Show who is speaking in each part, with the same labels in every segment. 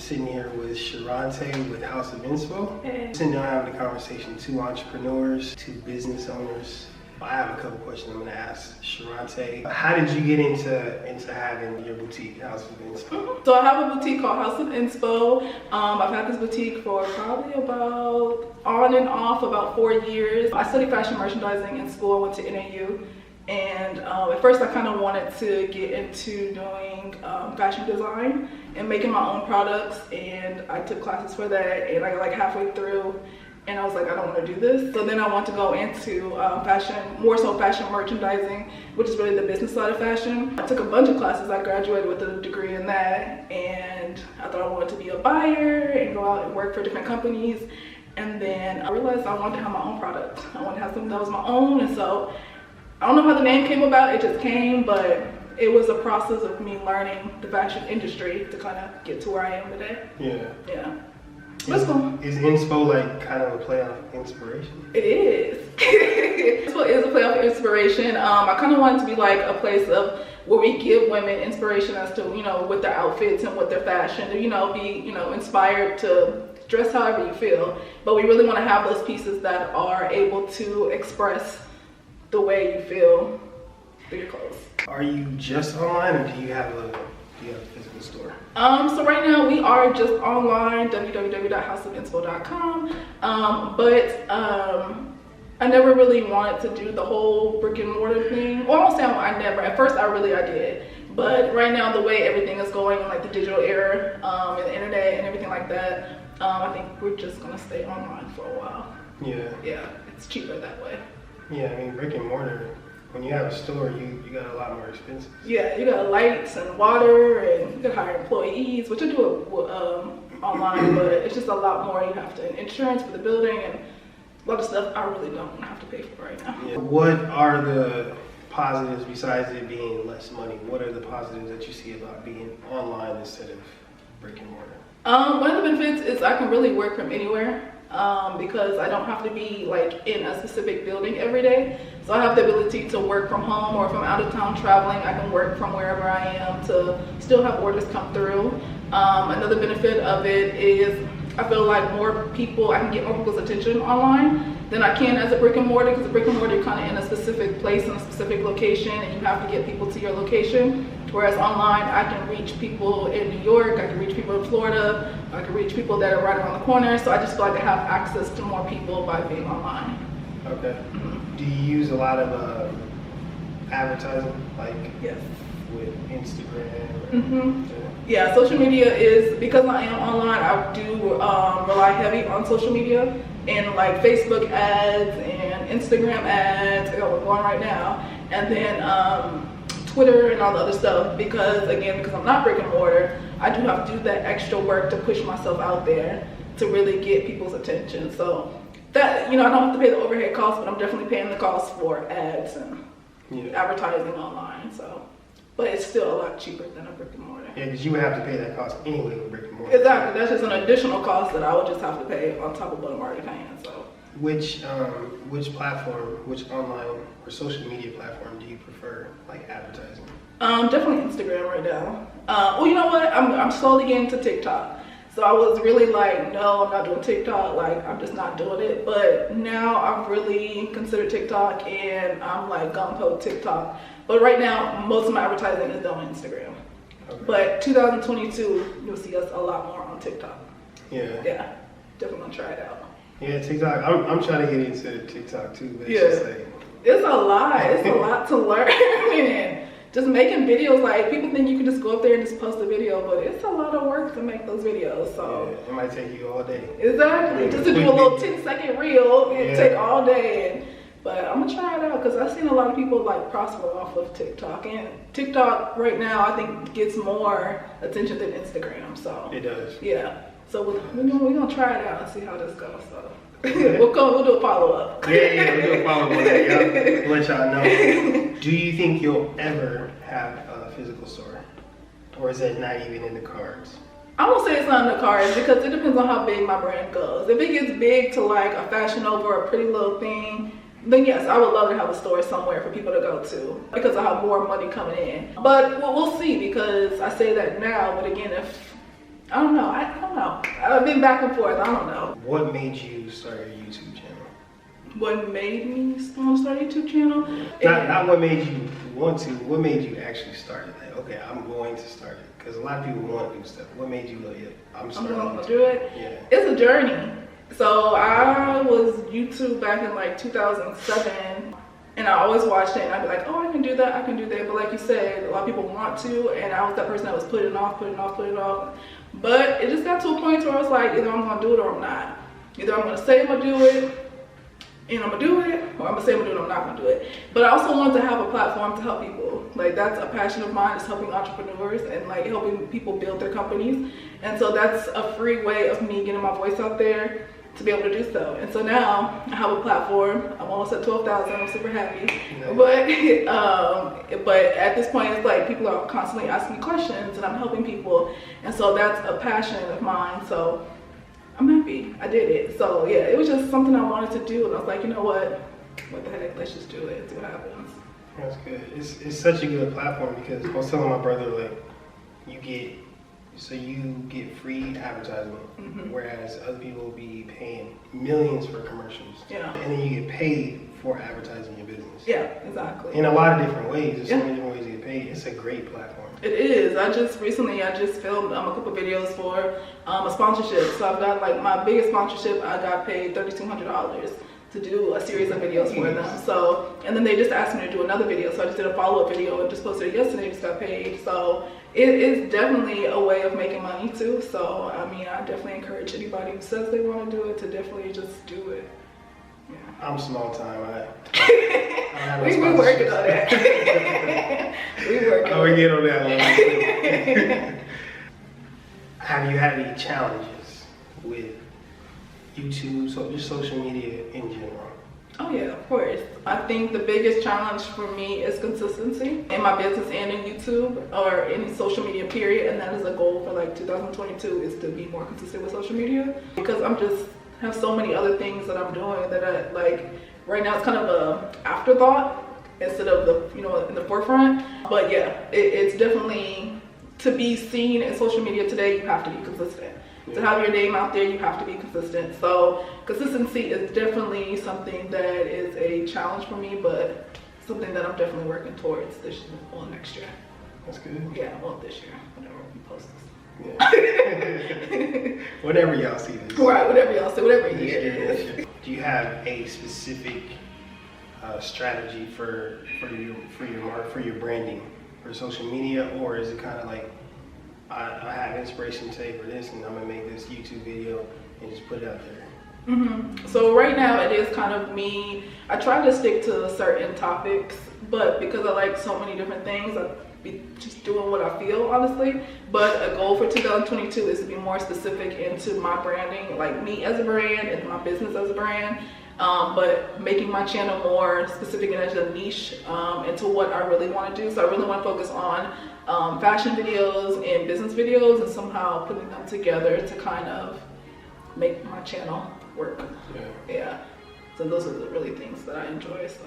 Speaker 1: sitting here with Sharante with House of Inspo.
Speaker 2: Hey.
Speaker 1: Sitting down having a conversation, two entrepreneurs, two business owners. I have a couple questions I'm going to ask Sharante. How did you get into having your boutique, House of Inspo?
Speaker 2: So I have a boutique called House of Inspo. I've had this boutique for probably about on and off about 4 years. I studied fashion merchandising in school. I went to NAU. And at first I kind of wanted to get into doing fashion design and making my own products, and I took classes for that, and I got like halfway through and I was like, I don't want to do this. So then I want to go into fashion, more so fashion merchandising, which is really the business side of fashion. I took a bunch of classes. I graduated with a degree in that, and I thought I wanted to be a buyer and go out and work for different companies. And then I realized I wanted to have my own product. I wanted to have something that was my own, and so I don't know how the name came about, it just came, but it was a process of me learning the fashion industry to kind of get to where I am today. Yeah.
Speaker 1: Is Inspo like kind of a play on inspiration?
Speaker 2: It is. Inspo is a play off inspiration. I kind of want it to be like a place of where we give women inspiration as to, with their outfits and with their fashion, to, be, inspired to dress however you feel. But we really want to have those pieces that are able to express the way you feel through your clothes. Are
Speaker 1: you just online, or do you have a physical store?
Speaker 2: So right now we are just online, www.houseofinspo.com. But I never really wanted to do the whole brick and mortar thing. Well, I won't say I never. At first I did. But right now, the way everything is going in like the digital era, and the internet and everything like that, I think we're just gonna stay online for a while. Yeah, it's cheaper that way.
Speaker 1: Yeah, I mean, brick and mortar, when you have a store, you got a lot more expenses. Yeah,
Speaker 2: you got lights and water, and you can hire employees, which I do online, but it's just a lot more. You have to, insurance for the building, and a lot of stuff I really don't have to pay for right now.
Speaker 1: Yeah. What are the positives, besides it being less money? What are the positives that you see about being online instead of brick and mortar?
Speaker 2: One of the benefits is I can really work from anywhere. Because I don't have to be like in a specific building every day. So I have the ability to work from home, or if I'm out of town traveling, I can work from wherever I am to still have orders come through. Another benefit of it is I feel like I can get more people's attention online than I can as a brick and mortar, because a brick and mortar, you're kind of in a specific place, in a specific location, and you have to get people to your location. Whereas online, I can reach people in New York, I can reach people in Florida, I can reach people that are right around the corner. So I just feel like I have access to more people by being online.
Speaker 1: Okay. Do you use a lot of advertising, like
Speaker 2: yes,
Speaker 1: with Instagram?
Speaker 2: Yeah, social media is, because I am online, I do rely heavy on social media, and like Facebook ads and Instagram ads, I got one going right now, and then Twitter and all the other stuff, because I'm not brick and mortar, I do have to do that extra work to push myself out there to really get people's attention. So that, I don't have to pay the overhead costs, but I'm definitely paying the cost for ads and advertising online. So, but it's still a lot cheaper than a brick and mortar.
Speaker 1: Yeah, because you would have to pay that cost anyway with brick and mortar.
Speaker 2: Exactly, that's just an additional cost that I would just have to pay on top of what I'm already paying. So.
Speaker 1: Which platform, which online or social media platform do you prefer, like advertising?
Speaker 2: Definitely Instagram right now. Well, you know what? I'm slowly getting to TikTok. So I was really like, no, I'm not doing TikTok. Like, I'm just not doing it. But now I've really considered TikTok, and I'm like gung-ho TikTok. But right now, most of my advertising is done on Instagram. Okay. But 2022, you'll see us a lot more on TikTok. Yeah, definitely gonna try it out.
Speaker 1: Yeah, TikTok. I'm trying to get into TikTok too, but it's just like,
Speaker 2: it's a lot. It's a lot to learn. And just making videos, like, people think you can just go up there and just post a video, but it's a lot of work to make those videos. So
Speaker 1: it might take you all day.
Speaker 2: Exactly. Just to do a little 10-second reel, it take all day. But I'm gonna try it out, because I've seen a lot of people like prosper off of TikTok, and TikTok right now I think gets more attention than Instagram. So
Speaker 1: it does.
Speaker 2: Yeah. So we're gonna try it out and see how this goes. So we'll do a follow up.
Speaker 1: Yeah, we'll do a follow up on that. Yeah, we'll let y'all know. Do you think you'll ever have a physical store, or is that not even in the cards?
Speaker 2: I won't say it's not in the cards, because it depends on how big my brand goes. If it gets big to like a Fashion Nova or a Pretty Little Thing, then yes, I would love to have a store somewhere for people to go to, because I have more money coming in. But we'll see, because I say that now, but again, if I don't know I've been back and forth. I don't know.
Speaker 1: What made you start your YouTube channel?
Speaker 2: What made me want to start a YouTube channel?
Speaker 1: Not what made you want to. What made you actually start it? Like, okay, I'm going to start it. Because a lot of people want to do stuff. What made you go, yeah, I'm
Speaker 2: going to do it?
Speaker 1: Yeah.
Speaker 2: It's a journey. So I was YouTube back in like 2007. And I always watched it and I'd be like, oh, I can do that, I can do that. But like you said, a lot of people want to, and I was that person that was putting it off. But it just got to a point where I was like, either I'm gonna do it or I'm not. Either I'm gonna say I'm gonna do it, and I'm gonna do it, or I'm gonna say I'm gonna do it, and I'm not gonna do it. But I also wanted to have a platform to help people. Like, that's a passion of mine, is helping entrepreneurs and like helping people build their companies. And so that's a free way of me getting my voice out there to be able to do so. And so now I have a platform. I'm almost at 12,000. I'm super happy. But at this point, it's like people are constantly asking me questions, and I'm helping people. And so that's a passion of mine. So I'm happy I did it. So yeah, it was just something I wanted to do, and I was like, you know what the heck, let's just do it, see what happens.
Speaker 1: That's good. It's such a good platform, because I was telling my brother, like, you get free advertisement, whereas other people will be paying millions for commercials.
Speaker 2: Yeah. And
Speaker 1: then you get paid for advertising your business.
Speaker 2: Yeah, exactly.
Speaker 1: In a lot of different ways. There's so many different ways to get paid. It's a great platform.
Speaker 2: It is. I just filmed a couple videos for a sponsorship. So I've got, like, my biggest sponsorship, I got paid $3,200 to do a series of videos for them. So, and then they just asked me to do another video. So I just did a follow-up video and just posted it yesterday, just got paid. So it is definitely a way of making money too. So, I mean, I definitely encourage anybody who says they want to do it to definitely just do it. Yeah.
Speaker 1: I'm small time.
Speaker 2: We working on that.
Speaker 1: We get on that one. Have you had any challenges with YouTube, so just social media in general?
Speaker 2: Oh yeah, of course. I think the biggest challenge for me is consistency in my business and in YouTube, or any social media period, and that is a goal for like 2022, is to be more consistent with social media, because I'm just have so many other things that I'm doing that I like. Right now it's kind of a afterthought instead of in the forefront. But yeah, it's definitely, to be seen in social media today, you have to be consistent. To have your name out there, you have to be consistent. So consistency is definitely something that is a challenge for me, but something that I'm definitely working towards this year or next year.
Speaker 1: That's good.
Speaker 2: Yeah, well, this year, whenever we post this.
Speaker 1: Yeah. Whenever y'all see this.
Speaker 2: Right, whatever y'all see, whatever year it is.
Speaker 1: Do you have a specific strategy for your branding for social media, or is it kind of like, I have inspiration today for this, and I'm gonna make this YouTube video and just put it out there?
Speaker 2: So right now it is kind of me. I try to stick to certain topics, but because I like so many different things, I be just doing what I feel, honestly. But a goal for 2022 is to be more specific into my branding, like me as a brand and my business as a brand. But making my channel more specific and as a niche into what I really want to do. So I really want to focus on fashion videos and business videos, and somehow putting them together to kind of make my channel work. Yeah. So those are the really things that I enjoy. So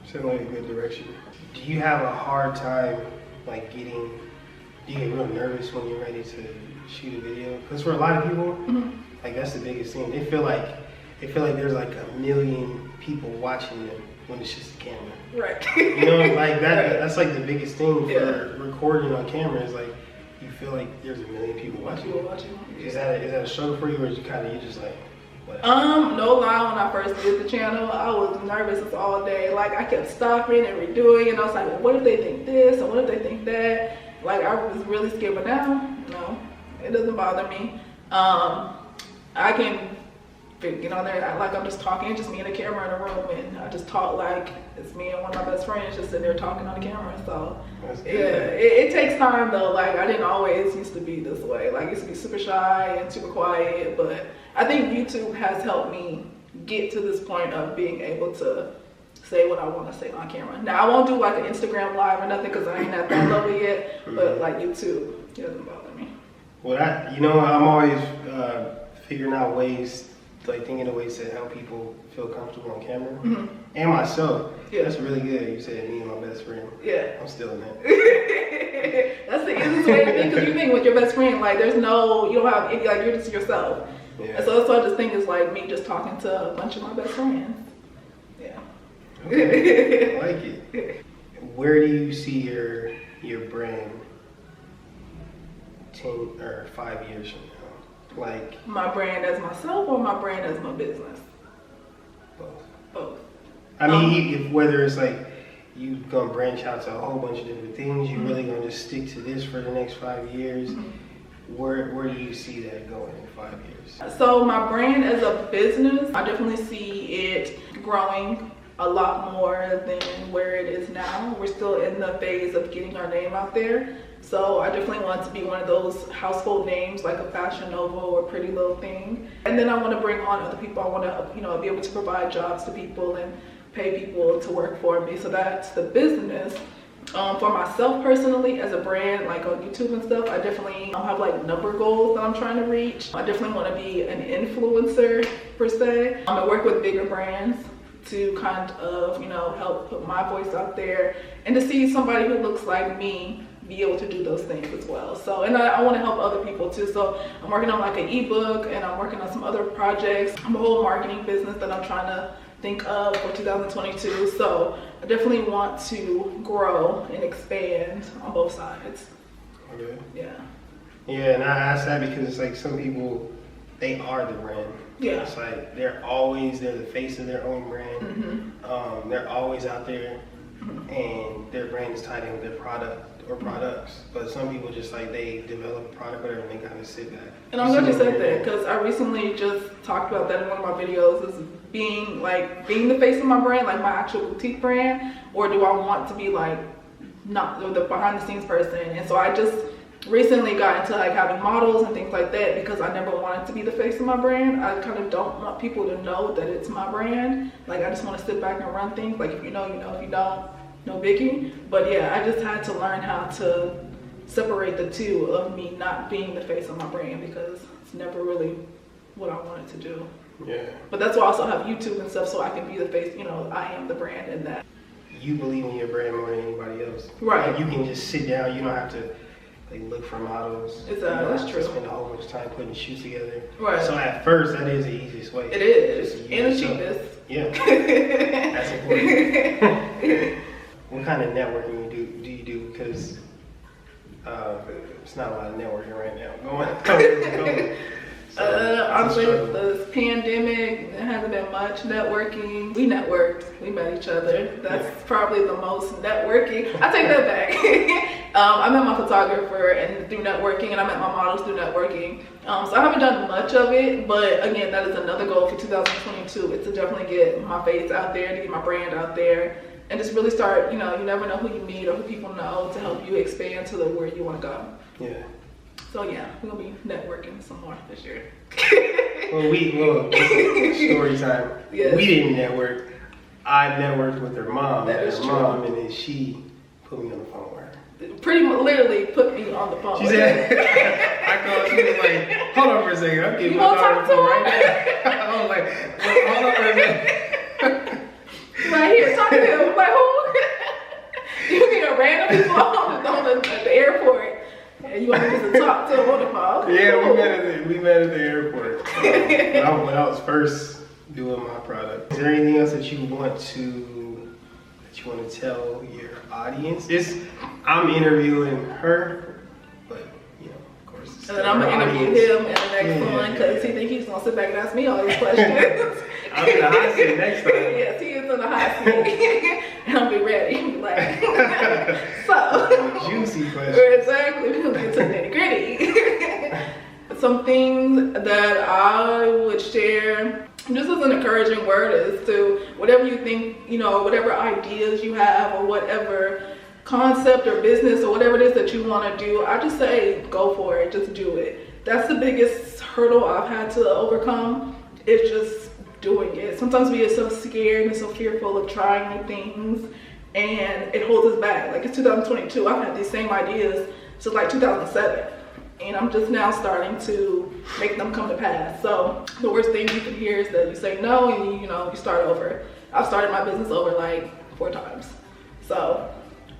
Speaker 1: sounds like a good direction. Do you have a hard time like do you get real nervous when you're ready to shoot a video? Because for a lot of people, like, that's the biggest thing. They feel like there's like a million people watching them when it's just a camera.
Speaker 2: Right.
Speaker 1: Like that. Right. That's like the biggest thing for recording on camera, is like, you feel like there's a million people watching. Is that a struggle for you, or is you just like, whatever?
Speaker 2: No lie, when I first did the channel, I was nervous all day. Like, I kept stopping and redoing, and I was like, well, what if they think this, and what if they think that? Like, I was really scared, but now, no, it doesn't bother me. I can get on there and act like I'm just talking, just me and a camera in a room, and I just talk like it's me and one of my best friends just sitting there talking on the camera. So yeah, it takes time though. Like, I didn't always used to be this way. Like, I used to be super shy and super quiet, but I think YouTube has helped me get to this point of being able to say what I want to say on camera. Now, I won't do like an Instagram live or nothing, because I ain't at that level yet, but like YouTube, it doesn't bother me.
Speaker 1: Well, I'm always figuring out ways, like thinking of ways to help people feel comfortable on camera, and myself. Yeah. That's really good. You said me and my best friend.
Speaker 2: Yeah.
Speaker 1: I'm still in that.
Speaker 2: That's the easiest way to be, because you think with your best friend, like there's no, you don't have, like you're just yourself.
Speaker 1: Yeah.
Speaker 2: And so that's what I just think is like me just talking to a bunch of my best friends. Yeah.
Speaker 1: Okay. I like it. Where do you see your brand 10 or 5 years from now? Like
Speaker 2: my brand as myself or my brand as my business?
Speaker 1: both.
Speaker 2: Both.
Speaker 1: I mean, if whether it's like you gonna branch out to a whole bunch of different things, you really gonna just stick to this for the next 5 years. Where do you see that going in 5 years?
Speaker 2: So my brand as a business, I definitely see it growing a lot more than where it is now. We're still in the phase of getting our name out there. So I definitely want to be one of those household names like a Fashion Nova or Pretty Little Thing. And then I want to bring on other people. I want to, be able to provide jobs to people and pay people to work for me. So that's the business. For myself personally, as a brand, like on YouTube and stuff, I definitely have like number goals that I'm trying to reach. I definitely want to be an influencer per se. I work with bigger brands to kind of, help put my voice out there and to see somebody who looks like me be able to do those things as well. So, and I want to help other people too. So I'm working on like an ebook, and I'm working on some other projects. I'm a whole marketing business that I'm trying to think of for 2022. So I definitely want to grow and expand on both sides.
Speaker 1: Okay.
Speaker 2: Yeah.
Speaker 1: Yeah, and I ask that because it's like some people, they are the brand.
Speaker 2: Yeah.
Speaker 1: It's like they're the face of their own brand. They're always out there, and their brand is tied in with their product or products. But some people just like they develop a product, whatever, and they kind of sit back.
Speaker 2: And I'm glad you said that, because I recently just talked about that in one of my videos, is being the face of my brand, like my actual boutique brand, or do I want to be like not the behind the scenes person? And so I just recently got into like having models and things like that, because I never wanted to be the face of my brand. I kind of don't want people to know that it's my brand. Like I just want to sit back and run things. Like if you know, you know. If you don't, no biggie. But yeah, I just had to learn how to separate the two of me not being the face of my brand, because it's never really what I wanted to do.
Speaker 1: Yeah.
Speaker 2: But that's why I also have YouTube and stuff, so I can be the face, I am the brand in that.
Speaker 1: You believe in your brand more than anybody else.
Speaker 2: Right.
Speaker 1: Like you can just sit down, you don't have to like look for models.
Speaker 2: It's
Speaker 1: you don't
Speaker 2: that's
Speaker 1: have
Speaker 2: true.
Speaker 1: to spend a whole bunch of time putting shoots together.
Speaker 2: Right.
Speaker 1: So at first, that is the easiest way.
Speaker 2: It is.
Speaker 1: Just
Speaker 2: And the
Speaker 1: use
Speaker 2: cheapest.
Speaker 1: Yeah. That's important. What kind of networking do you do? Because it's not a lot of networking right now. Going.
Speaker 2: Honestly, this pandemic, there hasn't been much networking. We networked. We met each other. That's probably the most networking. I take that back. I met my photographer and through networking, and I met my models through networking. So I haven't done much of it, but again, that is another goal for 2022. Is to definitely get my face out there, to get my brand out there, and just really start. You never know who you meet or who people know to help you expand to where you want to go.
Speaker 1: Yeah.
Speaker 2: So yeah, we're gonna be networking some more this year.
Speaker 1: Story time.
Speaker 2: Yes.
Speaker 1: We didn't network. I networked with her mom.
Speaker 2: That is true.
Speaker 1: And then she put me on the phone with her.
Speaker 2: Pretty much, literally put me on the phone.
Speaker 1: She said, I called. She was like, "Hold on for a second. I'm getting
Speaker 2: You
Speaker 1: my
Speaker 2: wanna
Speaker 1: daughter
Speaker 2: talk
Speaker 1: on
Speaker 2: to
Speaker 1: the phone
Speaker 2: her?
Speaker 1: right now." I was like, "Hold on for a minute."
Speaker 2: Right here, talk to him. I'm like, who? You mean a random people at the airport? And you want me to talk to him on the phone? Okay,
Speaker 1: Yeah,
Speaker 2: cool.
Speaker 1: we met at the airport when I was first doing my product. Is there anything else that you want to tell your audience? I'm interviewing her, but of course. It's
Speaker 2: And then I'm gonna interview him in the next one, because he think he's gonna sit back and ask me all these questions.
Speaker 1: I'm in the hot seat next time.
Speaker 2: Yes, he is in the hot seat. And I'll be ready. I'll be like, so.
Speaker 1: Juicy questions.
Speaker 2: Exactly. We're gonna get to the nitty gritty. Some things that I would share, just as an encouraging word, is to whatever you think, whatever ideas you have or whatever concept or business or whatever it is that you want to do, I just say go for it. Just do it. That's the biggest hurdle I've had to overcome. It's just doing it. Sometimes we get so scared and so fearful of trying new things, and it holds us back. Like it's 2022, I've had these same ideas since like 2007, and I'm just now starting to make them come to pass. So the worst thing you can hear is that you say no and you start over. I've started my business over like 4 times. So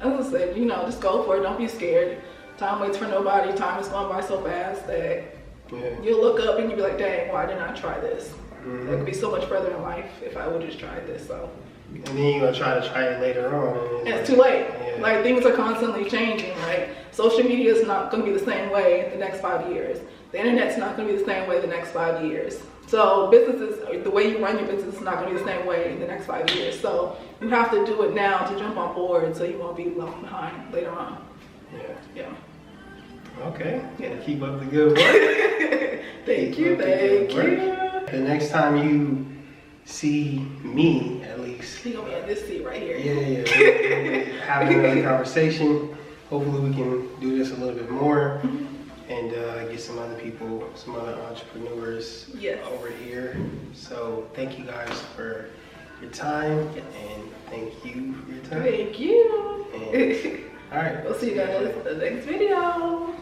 Speaker 2: as I said, you know, just go for it. Don't be scared. Time waits for nobody. Time is going by so fast that you'll look up and you'll be like, dang, why didn't I try this? It could be so much further in life if I would have just tried this. So.
Speaker 1: And then you're gonna try it later on.
Speaker 2: And it's too late. Yeah. Like, things are constantly changing. Like, social media is not gonna be the same way in the next 5 years. The internet's not gonna be the same way the next 5 years. So businesses, the way you run your business is not gonna be the same way in the next 5 years. So you have to do it now to jump on board so you won't be left behind later on. Yeah.
Speaker 1: Okay. Yeah. Keep up the good work.
Speaker 2: Thank you.
Speaker 1: The next time you see me, at least.
Speaker 2: He's gonna be in this seat right here.
Speaker 1: Yeah. We'll be having another conversation. Hopefully we can do this a little bit more and get some other people, some other entrepreneurs over here. So thank you guys for your time and thank you for your time.
Speaker 2: Thank you.
Speaker 1: And, all right.
Speaker 2: We'll see you guys in the next video.